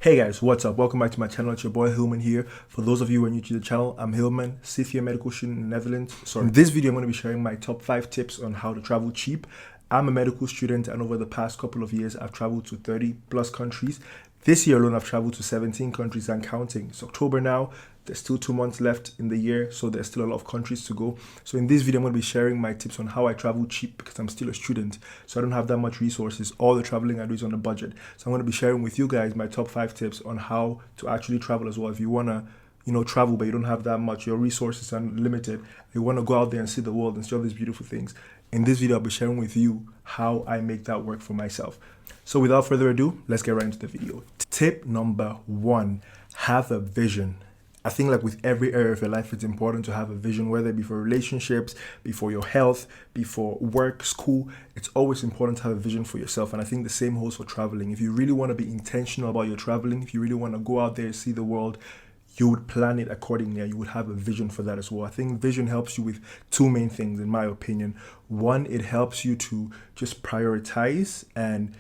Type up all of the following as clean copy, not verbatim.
Hey guys, what's up? Welcome back to my channel. It's your boy Hillman here. For those of you who are new to the channel, I'm Hillman, 6th year medical student in the Netherlands. So in this video, I'm going to be sharing my top 5 tips on how to travel cheap. I'm a medical student and over the past couple of years, I've traveled to 30 plus countries. This year alone, I've traveled to 17 countries and counting. It's October now. There's still 2 months left in the year, so there's still a lot of countries to go. So in this video, I'm going to be sharing my tips on how I travel cheap because I'm still a student, so I don't have that much resources. All the traveling I do is on a budget. So I'm going to be sharing with you guys my top 5 tips on how to actually travel as well. If you want to, travel, but you don't have that much, your resources are limited, you want to go out there and see the world and see all these beautiful things. In this video, I'll be sharing with you how I make that work for myself. So without further ado, let's get right into the video. Tip number 1, have a vision. I think like with every area of your life, it's important to have a vision, whether it be for relationships, be for your health, be for work, school. It's always important to have a vision for yourself. And I think the same holds for traveling. If you really want to be intentional about your traveling, if you really want to go out there, see the world, you would plan it accordingly and you would have a vision for that as well. I think vision helps you with 2 main things, in my opinion. One, it helps you to just prioritize and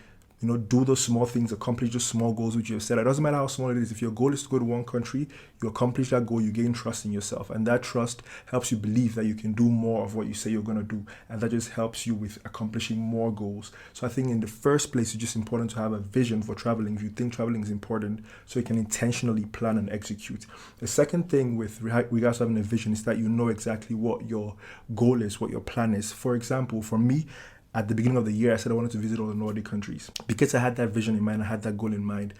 do those small things, accomplish those small goals which you have set. It doesn't matter how small it is. If your goal is to go to one country, you accomplish that goal, you gain trust in yourself. And that trust helps you believe that you can do more of what you say you're going to do. And that just helps you with accomplishing more goals. So I think in the first place, it's just important to have a vision for traveling if you think traveling is important, so you can intentionally plan and execute. The second thing with regards to having a vision is that you know exactly what your goal is, what your plan is. For example, for me, at the beginning of the year, I said I wanted to visit all the Nordic countries. Because I had that vision in mind, I had that goal in mind,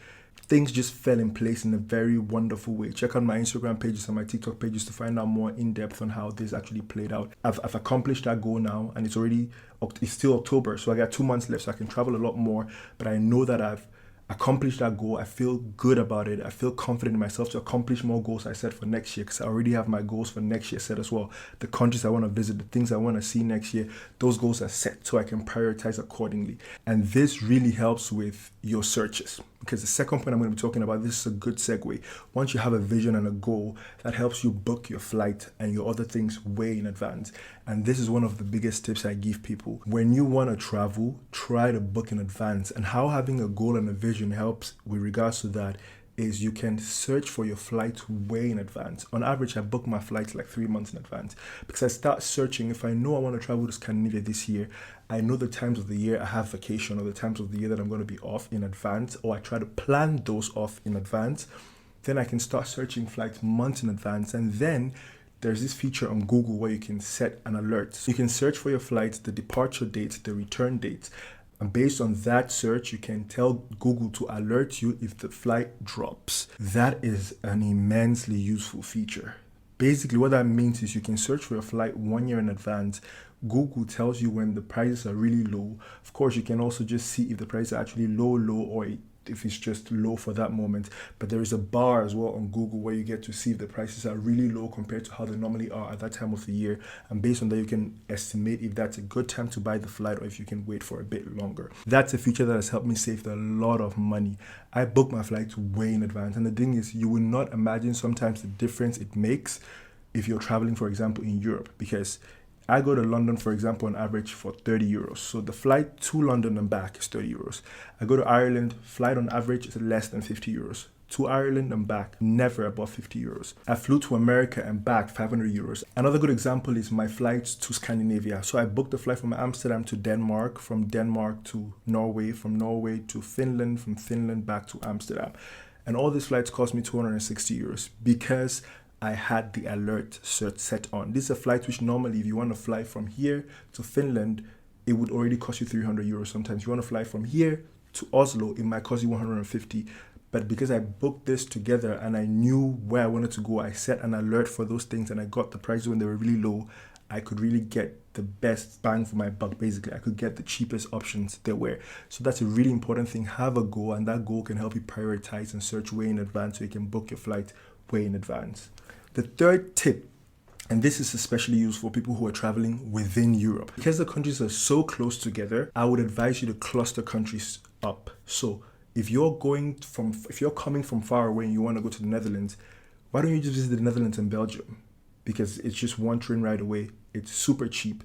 things just fell in place in a very wonderful way. Check out my Instagram pages and my TikTok pages to find out more in depth on how this actually played out. I've accomplished that goal now, and it's still October, so I got 2 months left, so I can travel a lot more. But I know that I've accomplished that goal. I feel good about it. I feel confident in myself to accomplish more goals I set for next year, because I already have my goals for next year set as well. The countries I want to visit, the things I want to see next year, those goals are set so I can prioritize accordingly. And this really helps with your searches, because the second point I'm going to be talking about, this is a good segue. Once you have a vision and a goal, that helps you book your flight and your other things way in advance. And this is one of the biggest tips I give people. When you want to travel, try to book in advance. And how having a goal and a vision helps with regards to that is you can search for your flight way in advance. On average, I book my flights like 3 months in advance, because I start searching. If I know I want to travel to Scandinavia this year, I know the times of the year I have vacation or the times of the year that I'm going to be off in advance, or I try to plan those off in advance. Then I can start searching flights months in advance. And then there's this feature on Google where you can set an alert. So you can search for your flight, the departure date, the return date. And based on that search, you can tell Google to alert you if the flight drops. That is an immensely useful feature. Basically, what that means is you can search for your flight 1 year in advance. Google tells you when the prices are really low. Of course, you can also just see if the prices are actually low, or if it's just low for that moment. But there is a bar as well on Google where you get to see if the prices are really low compared to how they normally are at that time of the year. And based on that, you can estimate if that's a good time to buy the flight or if you can wait for a bit longer. That's a feature that has helped me save a lot of money. I book my flights way in advance. And the thing is, you will not imagine sometimes the difference it makes if you're traveling, for example, in Europe, because I go to London, for example, on average for 30 euros. So the flight to London and back is 30 euros. I go to Ireland, flight on average is less than 50 euros. To Ireland and back, never above 50 euros. I flew to America and back, 500 euros. Another good example is my flights to Scandinavia. So I booked a flight from Amsterdam to Denmark, from Denmark to Norway, from Norway to Finland, from Finland back to Amsterdam. And all these flights cost me 260 euros because I had the alert set on. This is a flight which normally, if you want to fly from here to Finland, it would already cost you 300 euros. Sometimes you want to fly from here to Oslo, it might cost you 150. But because I booked this together and I knew where I wanted to go, I set an alert for those things and I got the prices when they were really low. I could really get the best bang for my buck, basically. I could get the cheapest options there were. So that's a really important thing. Have a goal, and that goal can help you prioritize and search way in advance so you can book your flight way in advance. The third tip, and this is especially useful for people who are traveling within Europe. Because the countries are so close together, I would advise you to cluster countries up. So if you're coming from far away and you want to go to the Netherlands, why don't you just visit the Netherlands and Belgium? Because it's just one train ride away. It's super cheap.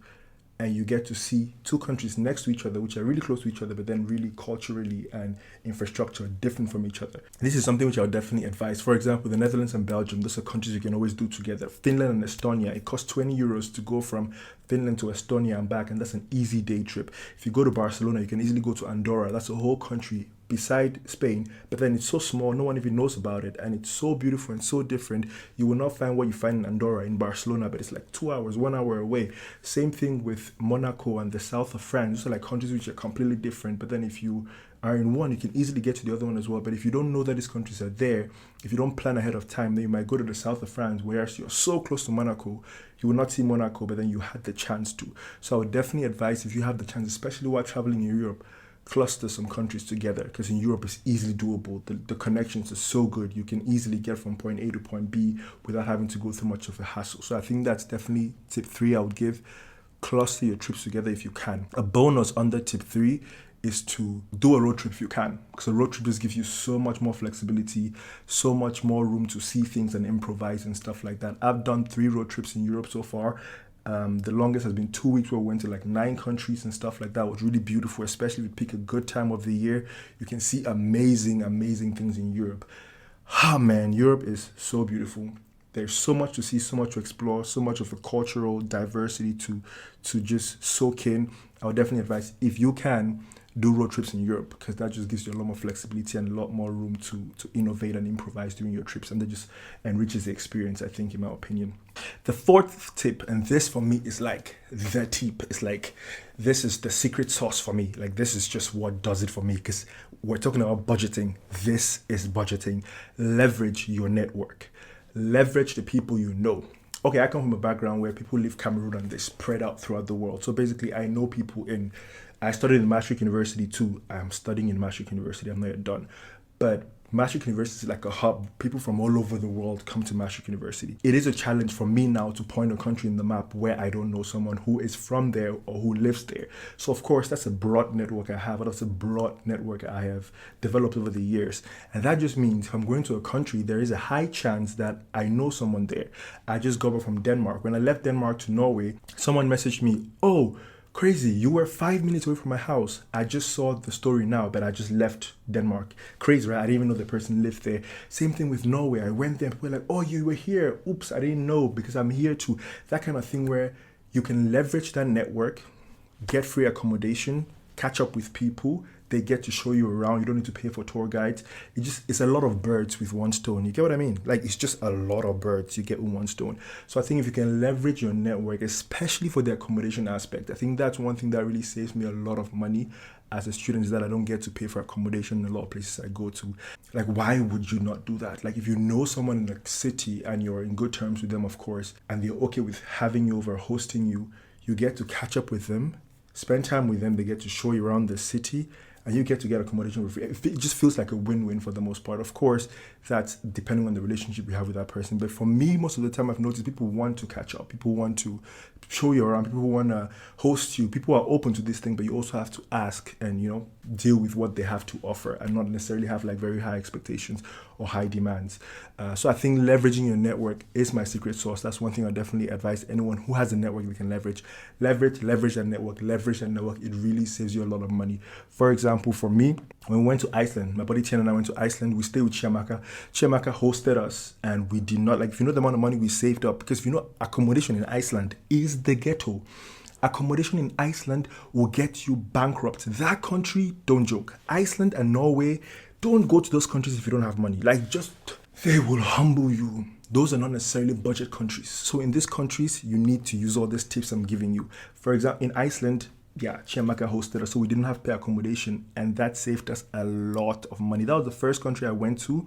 and you get to see two countries next to each other, which are really close to each other, but then really culturally and infrastructure different from each other. This is something which I would definitely advise. For example, the Netherlands and Belgium, those are countries you can always do together. Finland and Estonia, it costs 20 euros to go from Finland to Estonia and back, and that's an easy day trip. If you go to Barcelona, you can easily go to Andorra. That's a whole country beside Spain, but then it's so small, no one even knows about it, and it's so beautiful and so different. You will not find what you find in Andorra, in Barcelona, but it's like 2 hours, 1 hour away. Same thing with Monaco and the south of France. Those are like countries which are completely different, but then if you are in one, you can easily get to the other one as well. But if you don't know that these countries are there, if you don't plan ahead of time, then you might go to the south of France, whereas you're so close to Monaco, you will not see Monaco, but then you had the chance to. So I would definitely advise, if you have the chance, especially while traveling in Europe, cluster some countries together, because in Europe it's easily doable. The connections are so good, you can easily get from point A to point B without having to go through much of a hassle. So I think that's definitely tip 3 I would give. Cluster your trips together if you can. A bonus under tip 3 is to do a road trip if you can, because a road trip just gives you so much more flexibility, so much more room to see things and improvise and stuff like that. I've done 3 road trips in Europe so far. The longest has been 2 weeks, where we went to like 9 countries and stuff like that. It was really beautiful, especially if you pick a good time of the year. You can see amazing things in Europe. Ah man, Europe is so beautiful. There's so much to see, so much to explore, so much of a cultural diversity to just soak in. I would definitely advise, if you can, do road trips in Europe, because that just gives you a lot more flexibility and a lot more room to innovate and improvise during your trips, and that just enriches the experience, I think, in my opinion. The 4th tip, and this for me is like the tip, it's like, this is the secret sauce for me. Like, this is just what does it for me, because we're talking about budgeting. This is budgeting. Leverage your network. Leverage the people you know. Okay, I come from a background where people leave Cameroon and they spread out throughout the world. So basically, I know people I studied in Maastricht University too. I'm studying in Maastricht University. I'm not yet done. But Maastricht University is like a hub. People from all over the world come to Maastricht University. It is a challenge for me now to point a country in the map where I don't know someone who is from there or who lives there. So of course, that's a broad network I have. That's a broad network I have developed over the years. And that just means if I'm going to a country, there is a high chance that I know someone there. I just got back from Denmark. When I left Denmark to Norway, someone messaged me, "Oh, crazy, you were 5 minutes away from my house. I just saw the story now, but I just left Denmark." Crazy, right? I didn't even know the person lived there. Same thing with Norway. I went there, people were like, "Oh, you were here. Oops, I didn't know because I'm here too." That kind of thing where you can leverage that network, get free accommodation, catch up with people. They get to show you around. You don't need to pay for tour guides. It's a lot of birds with one stone. You get what I mean? Like, it's just a lot of birds you get with one stone. So I think if you can leverage your network, especially for the accommodation aspect, I think that's one thing that really saves me a lot of money as a student, is that I don't get to pay for accommodation in a lot of places I go to. Like, why would you not do that? Like, if you know someone in the city and you're in good terms with them, of course, and they're okay with having you over, hosting you, you get to catch up with them, spend time with them, they get to show you around the city, and you get to get accommodation for free. It just feels like a win-win for the most part. Of course, that's depending on the relationship you have with that person. But for me, most of the time, I've noticed people want to catch up. People want to show you around. People want to host you. People are open to this thing, but you also have to ask and, deal with what they have to offer and not necessarily have like very high expectations or high demands. So I think leveraging your network is my secret sauce. That's one thing I definitely advise anyone who has a network they can leverage. Leverage that network. It really saves you a lot of money. For example, for me, when we went to Iceland, my buddy Tian and I went to Iceland, we stayed with Chiamaka. Chiamaka hosted us, and we did not, if you know the amount of money we saved up, because if you know, accommodation in Iceland is the ghetto. Accommodation in Iceland will get you bankrupt. That country, don't joke. Iceland and Norway, don't go to those countries if you don't have money. They will humble you. Those are not necessarily budget countries. So in these countries, you need to use all these tips I'm giving you. For example, in Iceland, Chiamaka hosted us, so we didn't have to pay accommodation, and that saved us a lot of money. That was the first country I went to,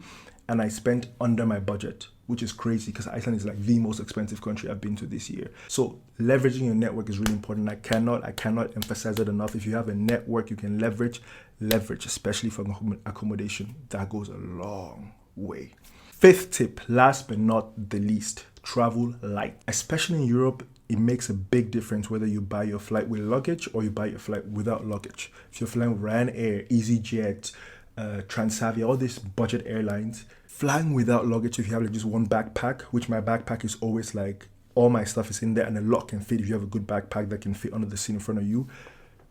and I spent under my budget, which is crazy because Iceland is the most expensive country I've been to this year. So leveraging your network is really important. I cannot emphasize it enough. If you have a network you can leverage, especially for accommodation. That goes a long way. 5th tip, last but not the least, travel light. Especially in Europe, it makes a big difference whether you buy your flight with luggage or you buy your flight without luggage. If you're flying with Ryanair, EasyJet, Transavia, all these budget airlines, flying without luggage, if you have just one backpack, which my backpack is always all my stuff is in there, and a lot can fit. If you have a good backpack that can fit under the seat in front of you,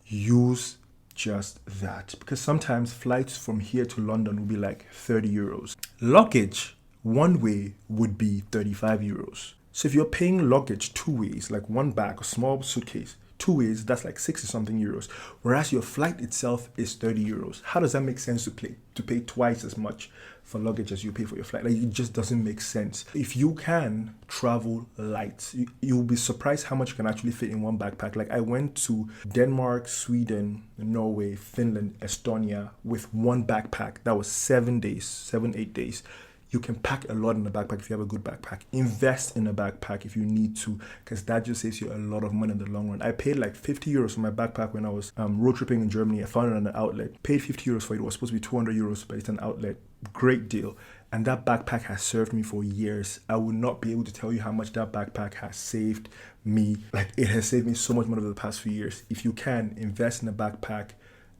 use just that. Because sometimes flights from here to London will be like 30 euros. Luggage one way would be 35 euros. So if you're paying luggage two ways, like one bag, a small suitcase, two ways, that's like 60 something euros. Whereas your flight itself is 30 euros. How does that make sense to pay twice as much for luggage as you pay for your flight? Like, it just doesn't make sense. If you can travel light, you'll be surprised how much you can actually fit in one backpack. Like, I went to Denmark, Sweden, Norway, Finland, Estonia with one backpack. That was 8 days. You can pack a lot in a backpack if you have a good backpack. Invest in a backpack if you need to, because that just saves you a lot of money in the long run. I paid like 50 euros for my backpack when I was road tripping in Germany. I found it at an outlet. Paid 50 euros for it. It was supposed to be 200 euros, but it's an outlet. Great deal. And that backpack has served me for years. I would not be able to tell you how much that backpack has saved me. Like, it has saved me so much money over the past few years. If you can, invest in a backpack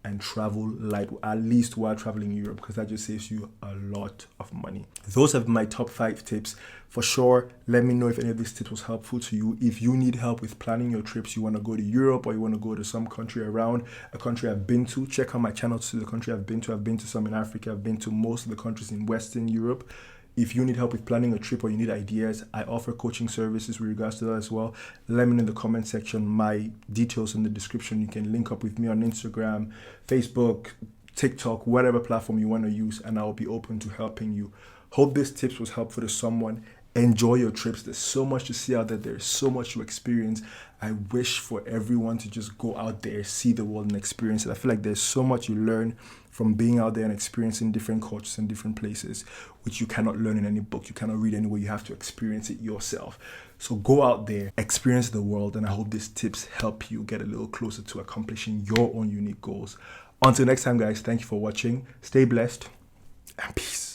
and travel light, at least while traveling Europe, because that just saves you a lot of money. Those are my top 5 tips. For sure, let me know if any of these tips was helpful to you. If you need help with planning your trips, you want to go to Europe or you want to go to some country around a country I've been to, check out my channel to see the country I've been to. I've been to some in Africa. I've been to most of the countries in Western Europe. If you need help with planning a trip or you need ideas, I offer coaching services with regards to that as well. Let me know in the comment section. My details in the description. You can link up with me on Instagram, Facebook, TikTok, whatever platform you want to use, and I'll be open to helping you. Hope this tips was helpful to someone. Enjoy your trips. There's so much to see out there. There's so much to experience. I wish for everyone to just go out there, see the world and experience it. I feel like there's so much you learn from being out there and experiencing different cultures and different places, which you cannot learn in any book. You cannot read anywhere. You have to experience it yourself. So go out there, experience the world, and I hope these tips help you get a little closer to accomplishing your own unique goals. Until next time, guys, thank you for watching. Stay blessed and peace.